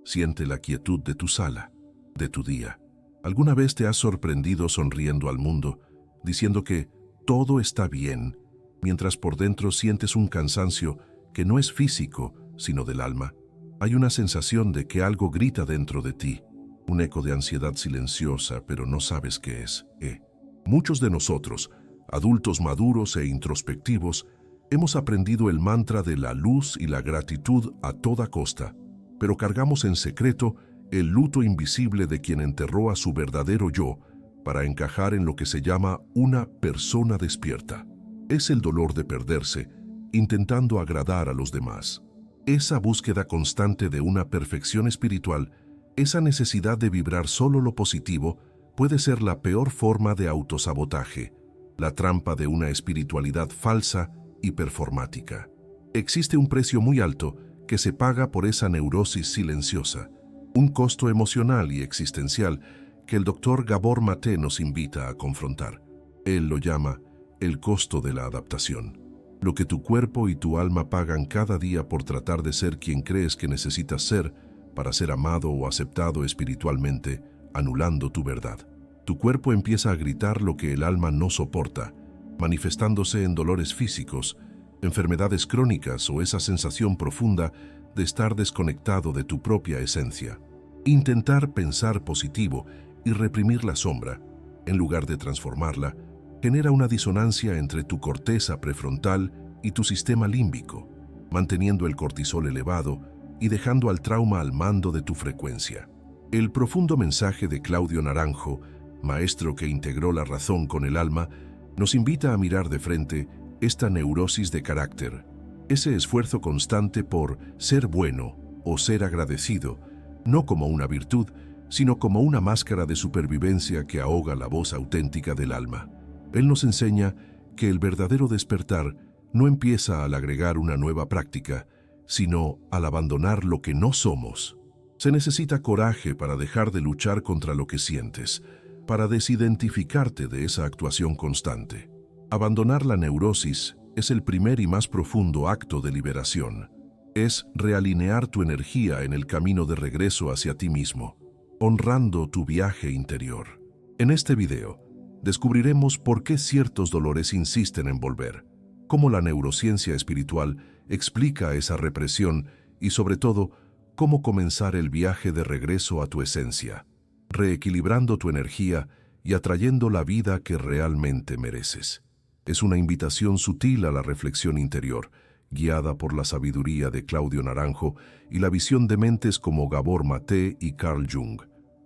Siente la quietud de tu sala, de tu día. ¿Alguna vez te has sorprendido sonriendo al mundo, diciendo que todo está bien, mientras por dentro sientes un cansancio que no es físico, sino del alma? Hay una sensación de que algo grita dentro de ti, un eco de ansiedad silenciosa, pero no sabes qué es. Muchos de nosotros, adultos maduros e introspectivos, hemos aprendido el mantra de la luz y la gratitud a toda costa, pero cargamos en secreto el luto invisible de quien enterró a su verdadero yo para encajar en lo que se llama una persona despierta. Es el dolor de perderse, intentando agradar a los demás. Esa búsqueda constante de una perfección espiritual, esa necesidad de vibrar solo lo positivo, puede ser la peor forma de autosabotaje, la trampa de una espiritualidad falsa y performática. Existe un precio muy alto que se paga por esa neurosis silenciosa, un costo emocional y existencial que el Dr. Gabor Mate nos invita a confrontar. Él lo llama el costo de la adaptación. Lo que tu cuerpo y tu alma pagan cada día por tratar de ser quien crees que necesitas ser para ser amado o aceptado espiritualmente, anulando tu verdad. Tu cuerpo empieza a gritar lo que el alma no soporta, manifestándose en dolores físicos, enfermedades crónicas o esa sensación profunda de estar desconectado de tu propia esencia. Intentar pensar positivo y reprimir la sombra, en lugar de transformarla, genera una disonancia entre tu corteza prefrontal y tu sistema límbico, manteniendo el cortisol elevado y dejando al trauma al mando de tu frecuencia. El profundo mensaje de Claudio Naranjo, maestro que integró la razón con el alma, nos invita a mirar de frente esta neurosis de carácter, ese esfuerzo constante por ser bueno o ser agradecido, no como una virtud, sino como una máscara de supervivencia que ahoga la voz auténtica del alma. Él nos enseña que el verdadero despertar no empieza al agregar una nueva práctica, sino al abandonar lo que no somos. Se necesita coraje para dejar de luchar contra lo que sientes, para desidentificarte de esa actuación constante. Abandonar la neurosis es el primer y más profundo acto de liberación. Es realinear tu energía en el camino de regreso hacia ti mismo, honrando tu viaje interior. En este video, descubriremos por qué ciertos dolores insisten en volver, cómo la neurociencia espiritual explica esa represión y, sobre todo, cómo comenzar el viaje de regreso a tu esencia, reequilibrando tu energía y atrayendo la vida que realmente mereces. Es una invitación sutil a la reflexión interior, guiada por la sabiduría de Claudio Naranjo y la visión de mentes como Gabor Mate y Carl Jung.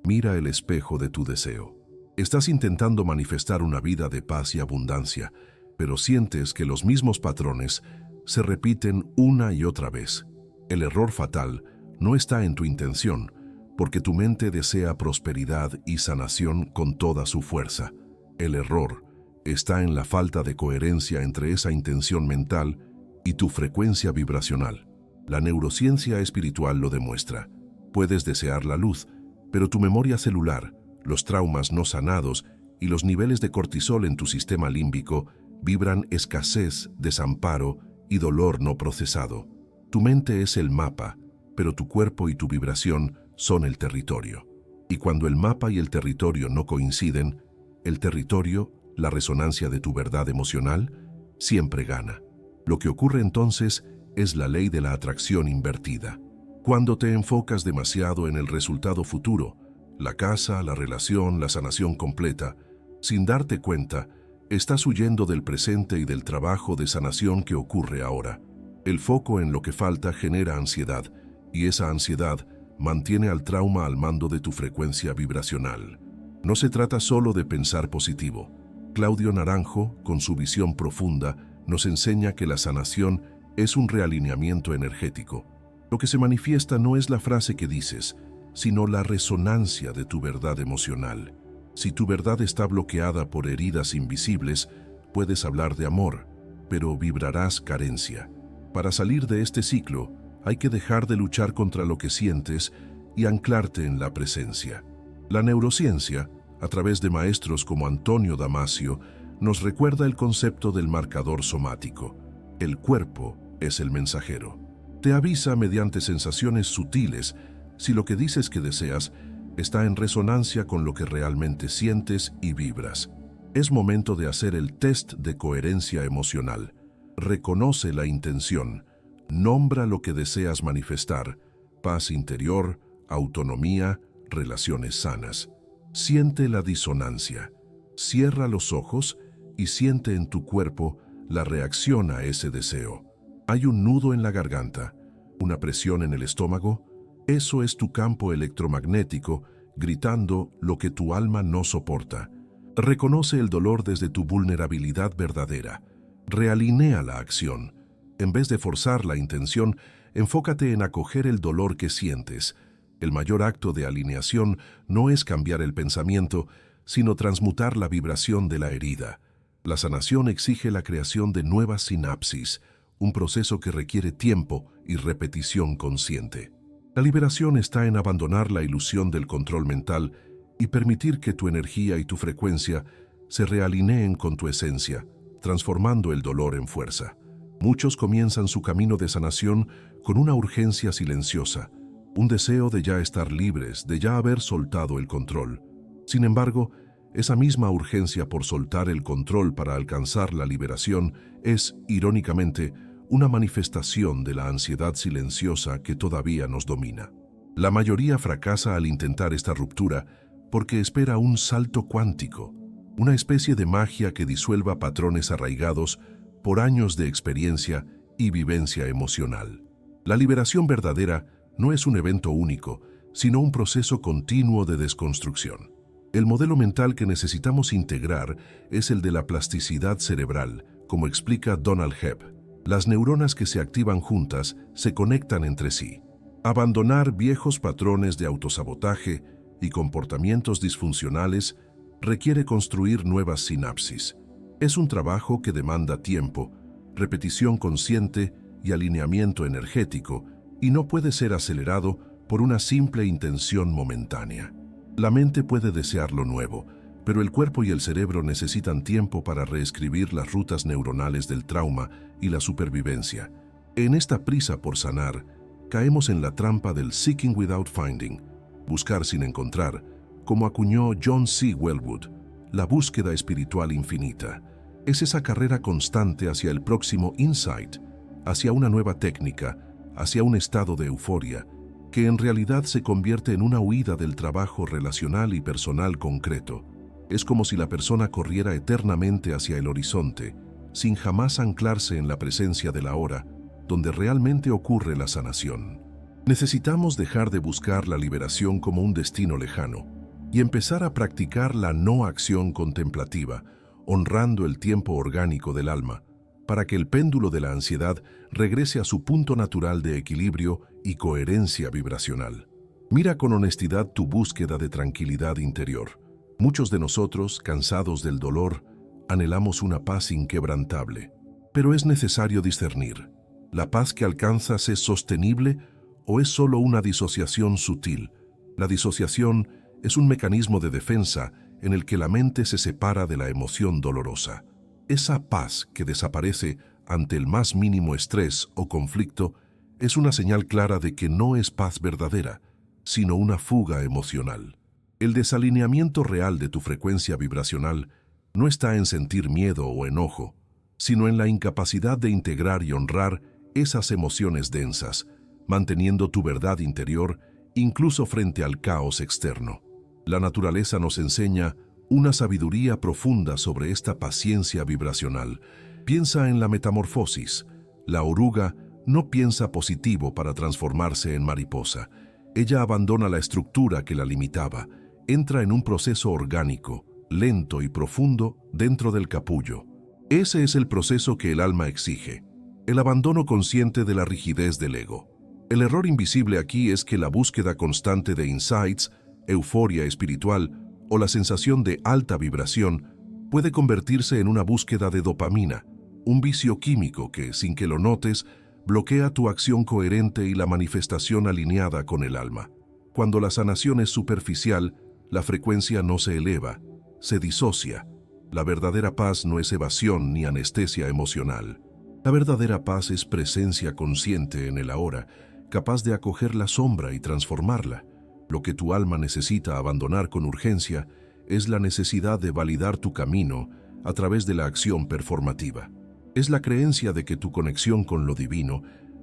Mira el espejo de tu deseo. Estás intentando manifestar una vida de paz y abundancia, pero sientes que los mismos patrones se repiten una y otra vez. El error fatal no está en tu intención, porque tu mente desea prosperidad y sanación con toda su fuerza. El error está en la falta de coherencia entre esa intención mental y tu frecuencia vibracional. La neurociencia espiritual lo demuestra. Puedes desear la luz, pero tu memoria celular, los traumas no sanados y los niveles de cortisol en tu sistema límbico vibran escasez, desamparo y dolor no procesado. Tu mente es el mapa, pero tu cuerpo y tu vibración son el territorio. Y cuando el mapa y el territorio no coinciden, el territorio, la resonancia de tu verdad emocional, siempre gana. Lo que ocurre entonces es la ley de la atracción invertida. Cuando te enfocas demasiado en el resultado futuro, la casa, la relación, la sanación completa, sin darte cuenta, estás huyendo del presente y del trabajo de sanación que ocurre ahora. El foco en lo que falta genera ansiedad, y esa ansiedad mantiene al trauma al mando de tu frecuencia vibracional. No se trata solo de pensar positivo. Claudio Naranjo, con su visión profunda, nos enseña que la sanación es un realineamiento energético. Lo que se manifiesta no es la frase que dices, sino la resonancia de tu verdad emocional. Si tu verdad está bloqueada por heridas invisibles, puedes hablar de amor, pero vibrarás carencia. Para salir de este ciclo, hay que dejar de luchar contra lo que sientes y anclarte en la presencia. La neurociencia, a través de maestros como Antonio Damasio, nos recuerda el concepto del marcador somático. El cuerpo es el mensajero. Te avisa mediante sensaciones sutiles si lo que dices que deseas está en resonancia con lo que realmente sientes y vibras. Es momento de hacer el test de coherencia emocional. Reconoce la intención, nombra lo que deseas manifestar: paz interior, autonomía, relaciones sanas. Siente la disonancia. Cierra los ojos y siente en tu cuerpo la reacción a ese deseo. ¿Hay un nudo en la garganta? ¿Una presión en el estómago? Eso es tu campo electromagnético gritando lo que tu alma no soporta. Reconoce el dolor desde tu vulnerabilidad verdadera. Realinea la acción. En vez de forzar la intención, enfócate en acoger el dolor que sientes. El mayor acto de alineación no es cambiar el pensamiento, sino transmutar la vibración de la herida. La sanación exige la creación de nuevas sinapsis, un proceso que requiere tiempo y repetición consciente. La liberación está en abandonar la ilusión del control mental y permitir que tu energía y tu frecuencia se realineen con tu esencia, transformando el dolor en fuerza. Muchos comienzan su camino de sanación con una urgencia silenciosa, un deseo de ya estar libres, de ya haber soltado el control. Sin embargo, esa misma urgencia por soltar el control para alcanzar la liberación es, irónicamente, una manifestación de la ansiedad silenciosa que todavía nos domina. La mayoría fracasa al intentar esta ruptura porque espera un salto cuántico, una especie de magia que disuelva patrones arraigados por años de experiencia y vivencia emocional. La liberación verdadera no es un evento único, sino un proceso continuo de desconstrucción. El modelo mental que necesitamos integrar es el de la plasticidad cerebral, como explica Donald Hebb. Las neuronas que se activan juntas se conectan entre sí. Abandonar viejos patrones de autosabotaje y comportamientos disfuncionales requiere construir nuevas sinapsis. Es un trabajo que demanda tiempo, repetición consciente y alineamiento energético, y no puede ser acelerado por una simple intención momentánea. La mente puede desear lo nuevo, pero el cuerpo y el cerebro necesitan tiempo para reescribir las rutas neuronales del trauma y la supervivencia. En esta prisa por sanar, caemos en la trampa del seeking without finding, buscar sin encontrar, como acuñó John C. Wellwood, la búsqueda espiritual infinita. Es esa carrera constante hacia el próximo insight, hacia una nueva técnica, hacia un estado de euforia, que en realidad se convierte en una huida del trabajo relacional y personal concreto. Es como si la persona corriera eternamente hacia el horizonte, sin jamás anclarse en la presencia de la hora, donde realmente ocurre la sanación. Necesitamos dejar de buscar la liberación como un destino lejano y empezar a practicar la no acción contemplativa, honrando el tiempo orgánico del alma, para que el péndulo de la ansiedad regrese a su punto natural de equilibrio y coherencia vibracional. Mira con honestidad tu búsqueda de tranquilidad interior. Muchos de nosotros, cansados del dolor, anhelamos una paz inquebrantable. Pero es necesario discernir. ¿La paz que alcanzas es sostenible o es solo una disociación sutil? La disociación es un mecanismo de defensa en el que la mente se separa de la emoción dolorosa. Esa paz que desaparece ante el más mínimo estrés o conflicto es una señal clara de que no es paz verdadera, sino una fuga emocional. El desalineamiento real de tu frecuencia vibracional no está en sentir miedo o enojo, sino en la incapacidad de integrar y honrar esas emociones densas, manteniendo tu verdad interior incluso frente al caos externo. La naturaleza nos enseña una sabiduría profunda sobre esta paciencia vibracional. Piensa en la metamorfosis. La oruga no piensa positivo para transformarse en mariposa. Ella abandona la estructura que la limitaba, entra en un proceso orgánico, lento y profundo dentro del capullo. Ese es el proceso que el alma exige, el abandono consciente de la rigidez del ego. El error invisible aquí es que la búsqueda constante de insights, euforia espiritual o la sensación de alta vibración puede convertirse en una búsqueda de dopamina, un vicio químico que, sin que lo notes, bloquea tu acción coherente y la manifestación alineada con el alma. Cuando la sanación es superficial, la frecuencia no se eleva, se disocia. La verdadera paz no es evasión ni anestesia emocional. La verdadera paz es presencia consciente en el ahora, capaz de acoger la sombra y transformarla. Lo que tu alma necesita abandonar con urgencia es la necesidad de validar tu camino a través de la acción performativa. Es la creencia de que tu conexión con lo divino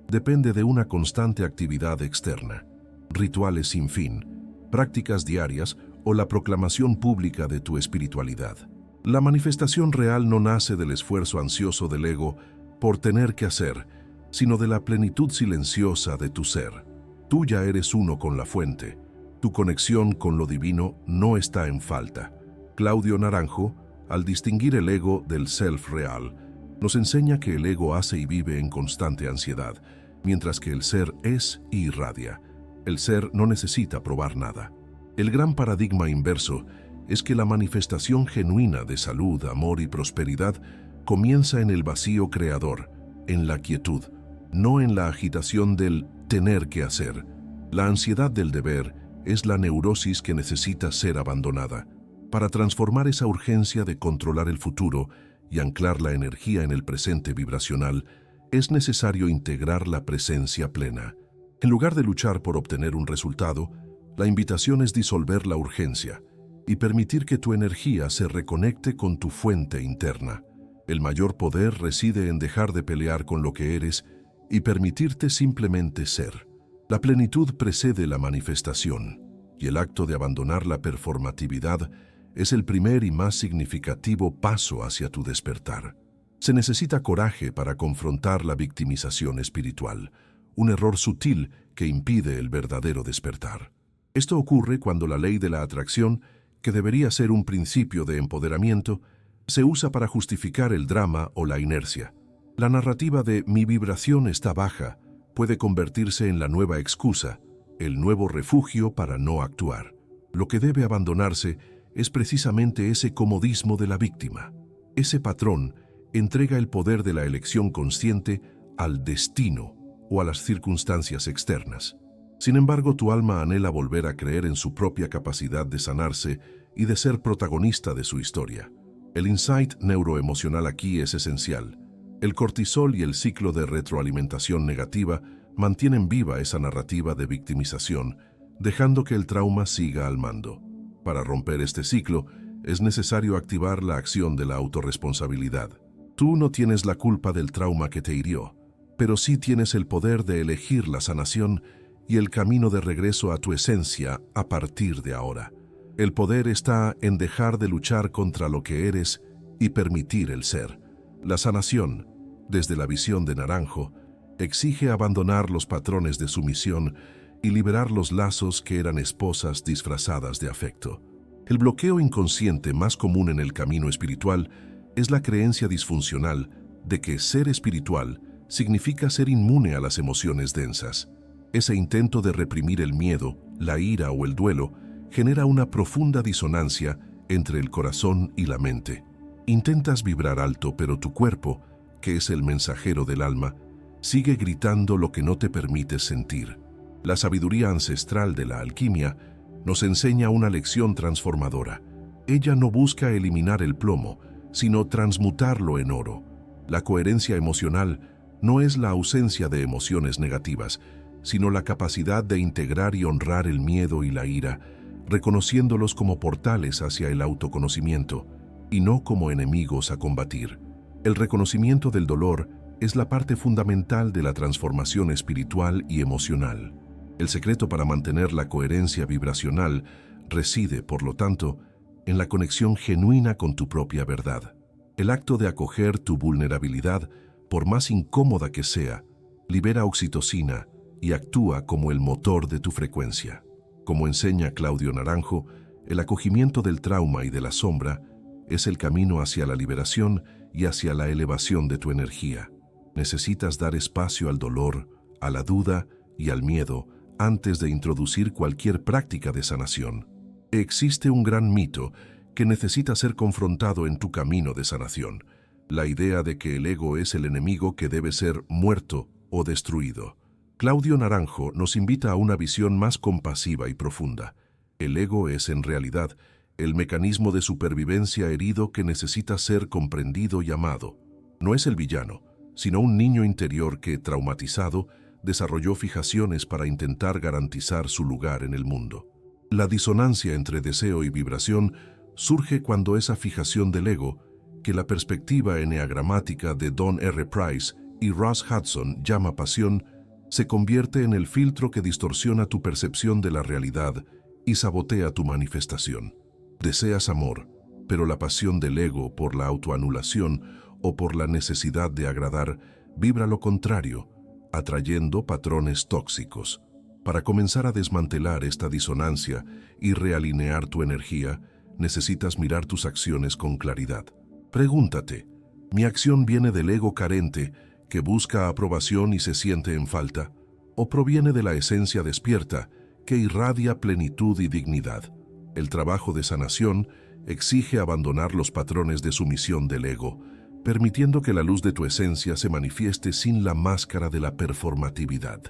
depende de una constante actividad externa, rituales sin fin, prácticas diarias o la proclamación pública de tu espiritualidad. La manifestación real no nace del esfuerzo ansioso del ego por tener que hacer, sino de la plenitud silenciosa de tu ser. Tú ya eres uno con la fuente. Tu conexión con lo divino no está en falta. Claudio Naranjo, al distinguir el ego del self real, nos enseña que el ego hace y vive en constante ansiedad, mientras que el ser es y irradia. El ser no necesita probar nada. El gran paradigma inverso es que la manifestación genuina de salud, amor y prosperidad comienza en el vacío creador, en la quietud, no en la agitación del tener que hacer. La ansiedad del deber es la neurosis que necesita ser abandonada. Para transformar esa urgencia de controlar el futuro y anclar la energía en el presente vibracional, es necesario integrar la presencia plena. En lugar de luchar por obtener un resultado, la invitación es disolver la urgencia y permitir que tu energía se reconecte con tu fuente interna. El mayor poder reside en dejar de pelear con lo que eres y permitirte simplemente ser. La plenitud precede la manifestación, y el acto de abandonar la performatividad es el primer y más significativo paso hacia tu despertar. Se necesita coraje para confrontar la victimización espiritual, un error sutil que impide el verdadero despertar. Esto ocurre cuando la ley de la atracción, que debería ser un principio de empoderamiento, se usa para justificar el drama o la inercia. La narrativa de «mi vibración está baja» puede convertirse en la nueva excusa, el nuevo refugio para no actuar. Lo que debe abandonarse es precisamente ese comodismo de la víctima. Ese patrón entrega el poder de la elección consciente al destino o a las circunstancias externas. Sin embargo, tu alma anhela volver a creer en su propia capacidad de sanarse y de ser protagonista de su historia. El insight neuroemocional aquí es esencial. El cortisol y el ciclo de retroalimentación negativa mantienen viva esa narrativa de victimización, dejando que el trauma siga al mando. Para romper este ciclo, es necesario activar la acción de la autorresponsabilidad. Tú no tienes la culpa del trauma que te hirió, pero sí tienes el poder de elegir la sanación y el camino de regreso a tu esencia a partir de ahora. El poder está en dejar de luchar contra lo que eres y permitir el ser. La sanación, desde la visión de Naranjo, exige abandonar los patrones de sumisión y liberar los lazos que eran esposas disfrazadas de afecto. El bloqueo inconsciente más común en el camino espiritual es la creencia disfuncional de que ser espiritual significa ser inmune a las emociones densas. Ese intento de reprimir el miedo, la ira o el duelo genera una profunda disonancia entre el corazón y la mente. Intentas vibrar alto, pero tu cuerpo, que es el mensajero del alma, sigue gritando lo que no te permites sentir. La sabiduría ancestral de la alquimia nos enseña una lección transformadora. Ella no busca eliminar el plomo, sino transmutarlo en oro. La coherencia emocional no es la ausencia de emociones negativas, sino la capacidad de integrar y honrar el miedo y la ira, reconociéndolos como portales hacia el autoconocimiento y no como enemigos a combatir. El reconocimiento del dolor es la parte fundamental de la transformación espiritual y emocional. El secreto para mantener la coherencia vibracional reside, por lo tanto, en la conexión genuina con tu propia verdad. El acto de acoger tu vulnerabilidad, por más incómoda que sea, libera oxitocina y actúa como el motor de tu frecuencia. Como enseña Claudio Naranjo, el acogimiento del trauma y de la sombra es el camino hacia la liberación y hacia la elevación de tu energía. Necesitas dar espacio al dolor, a la duda y al miedo antes de introducir cualquier práctica de sanación. Existe un gran mito que necesita ser confrontado en tu camino de sanación: la idea de que el ego es el enemigo que debe ser muerto o destruido. Claudio Naranjo nos invita a una visión más compasiva y profunda. El ego es, en realidad, el mecanismo de supervivencia herido que necesita ser comprendido y amado. No es el villano, sino un niño interior que, traumatizado, desarrolló fijaciones para intentar garantizar su lugar en el mundo. La disonancia entre deseo y vibración surge cuando esa fijación del ego, que la perspectiva eneagramática de Don R. Price y Ross Hudson llama pasión, se convierte en el filtro que distorsiona tu percepción de la realidad y sabotea tu manifestación. Deseas amor, pero la pasión del ego por la autoanulación o por la necesidad de agradar vibra lo contrario, atrayendo patrones tóxicos. Para comenzar a desmantelar esta disonancia y realinear tu energía, necesitas mirar tus acciones con claridad. Pregúntate, ¿mi acción viene del ego carente que busca aprobación y se siente en falta, o proviene de la esencia despierta que irradia plenitud y dignidad? El trabajo de sanación exige abandonar los patrones de sumisión del ego, permitiendo que la luz de tu esencia se manifieste sin la máscara de la performatividad.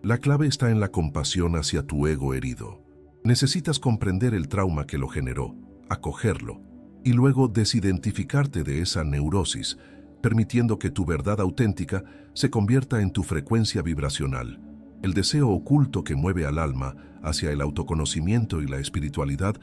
La clave está en la compasión hacia tu ego herido. Necesitas comprender el trauma que lo generó, acogerlo, y luego desidentificarte de esa neurosis, permitiendo que tu verdad auténtica se convierta en tu frecuencia vibracional. El deseo oculto que mueve al alma hacia el autoconocimiento y la espiritualidad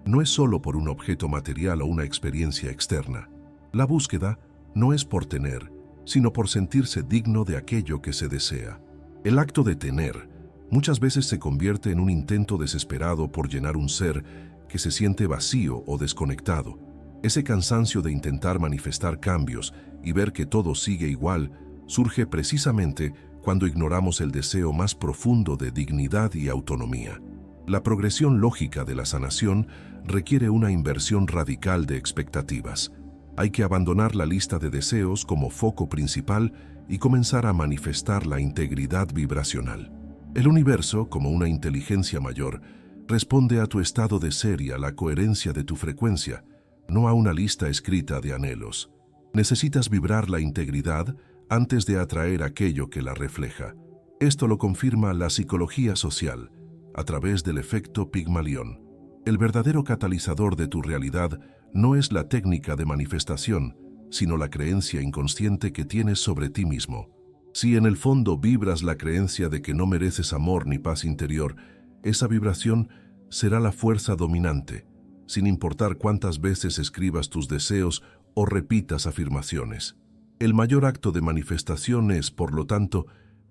no es solo por un objeto material o una experiencia externa. La búsqueda no es por tener, sino por sentirse digno de aquello que se desea. El acto de tener muchas veces se convierte en un intento desesperado por llenar un ser que se siente vacío o desconectado. Ese cansancio de intentar manifestar cambios y ver que todo sigue igual surge precisamente cuando ignoramos el deseo más profundo de dignidad y autonomía. La progresión lógica de la sanación requiere una inversión radical de expectativas. Hay que abandonar la lista de deseos como foco principal y comenzar a manifestar la integridad vibracional. El universo, como una inteligencia mayor, responde a tu estado de ser y a la coherencia de tu frecuencia, no a una lista escrita de anhelos. Necesitas vibrar la integridad antes de atraer aquello que la refleja. Esto lo confirma la psicología social, a través del efecto Pigmalión. El verdadero catalizador de tu realidad no es la técnica de manifestación, sino la creencia inconsciente que tienes sobre ti mismo. Si en el fondo vibras la creencia de que no mereces amor ni paz interior, esa vibración será la fuerza dominante, sin importar cuántas veces escribas tus deseos o repitas afirmaciones. El mayor acto de manifestación es, por lo tanto,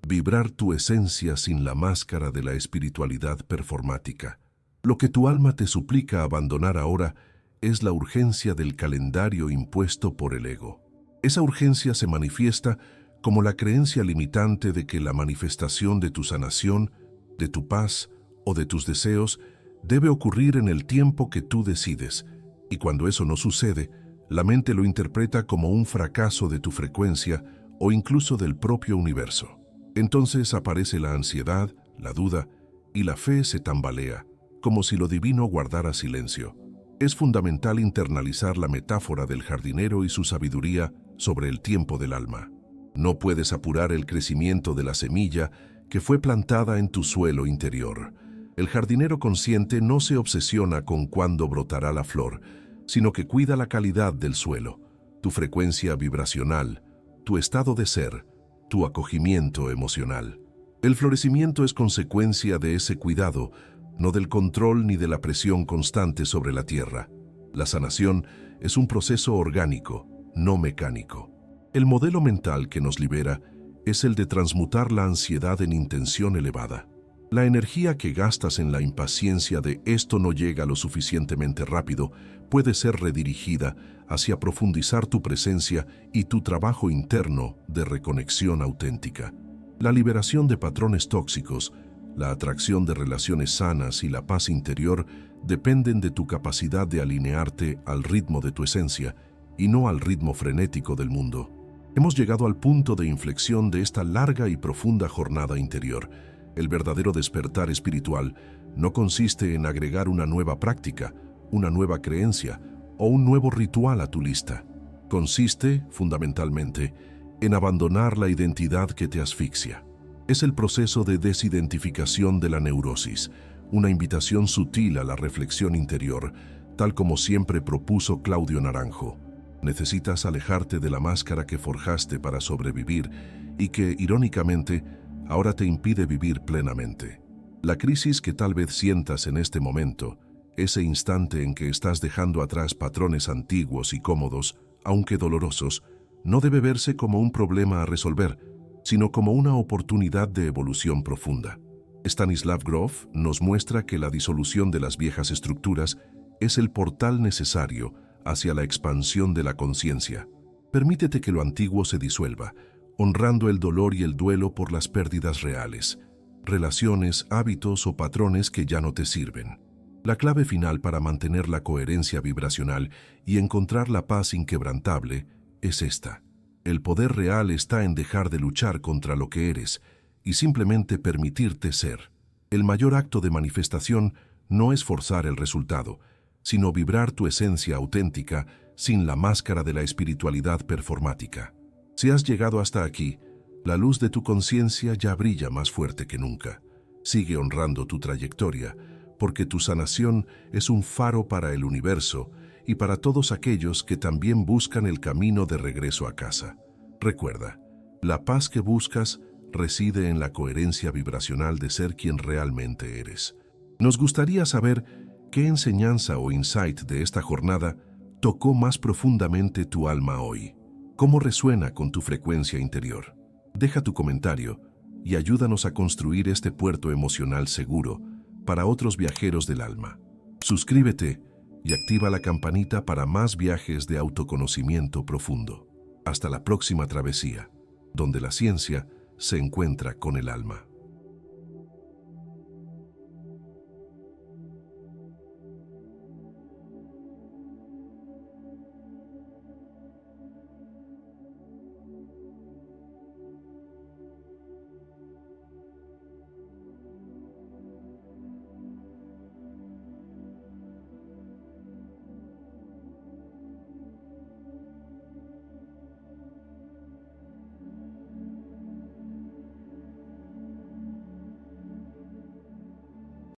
vibrar tu esencia sin la máscara de la espiritualidad performática. Lo que tu alma te suplica abandonar ahora es la urgencia del calendario impuesto por el ego. Esa urgencia se manifiesta como la creencia limitante de que la manifestación de tu sanación, de tu paz o de tus deseos debe ocurrir en el tiempo que tú decides, y cuando eso no sucede, la mente lo interpreta como un fracaso de tu frecuencia o incluso del propio universo. Entonces aparece la ansiedad, la duda, y la fe se tambalea, como si lo divino guardara silencio. Es fundamental internalizar la metáfora del jardinero y su sabiduría sobre el tiempo del alma. No puedes apurar el crecimiento de la semilla que fue plantada en tu suelo interior. El jardinero consciente no se obsesiona con cuándo brotará la flor, sino que cuida la calidad del suelo, tu frecuencia vibracional, tu estado de ser, tu acogimiento emocional. El florecimiento es consecuencia de ese cuidado, no del control ni de la presión constante sobre la tierra. La sanación es un proceso orgánico, no mecánico. El modelo mental que nos libera es el de transmutar la ansiedad en intención elevada. La energía que gastas en la impaciencia de esto no llega lo suficientemente rápido puede ser redirigida hacia profundizar tu presencia y tu trabajo interno de reconexión auténtica. La liberación de patrones tóxicos, la atracción de relaciones sanas y la paz interior dependen de tu capacidad de alinearte al ritmo de tu esencia y no al ritmo frenético del mundo. Hemos llegado al punto de inflexión de esta larga y profunda jornada interior. El verdadero despertar espiritual no consiste en agregar una nueva práctica, una nueva creencia o un nuevo ritual a tu lista. Consiste, fundamentalmente, en abandonar la identidad que te asfixia. Es el proceso de desidentificación de la neurosis, una invitación sutil a la reflexión interior, tal como siempre propuso Claudio Naranjo. Necesitas alejarte de la máscara que forjaste para sobrevivir y que, irónicamente, ahora te impide vivir plenamente. La crisis que tal vez sientas en este momento, ese instante en que estás dejando atrás patrones antiguos y cómodos, aunque dolorosos, no debe verse como un problema a resolver, sino como una oportunidad de evolución profunda. Stanislav Grof nos muestra que la disolución de las viejas estructuras es el portal necesario hacia la expansión de la conciencia. Permítete que lo antiguo se disuelva, honrando el dolor y el duelo por las pérdidas reales, relaciones, hábitos o patrones que ya no te sirven. La clave final para mantener la coherencia vibracional y encontrar la paz inquebrantable es esta. El poder real está en dejar de luchar contra lo que eres y simplemente permitirte ser. El mayor acto de manifestación no es forzar el resultado, sino vibrar tu esencia auténtica sin la máscara de la espiritualidad performática. Si has llegado hasta aquí, la luz de tu conciencia ya brilla más fuerte que nunca. Sigue honrando tu trayectoria, porque tu sanación es un faro para el universo y para todos aquellos que también buscan el camino de regreso a casa. Recuerda, la paz que buscas reside en la coherencia vibracional de ser quien realmente eres. Nos gustaría saber qué enseñanza o insight de esta jornada tocó más profundamente tu alma hoy. ¿Cómo resuena con tu frecuencia interior? Deja tu comentario y ayúdanos a construir este puerto emocional seguro para otros viajeros del alma. Suscríbete y activa la campanita para más viajes de autoconocimiento profundo. Hasta la próxima travesía, donde la ciencia se encuentra con el alma.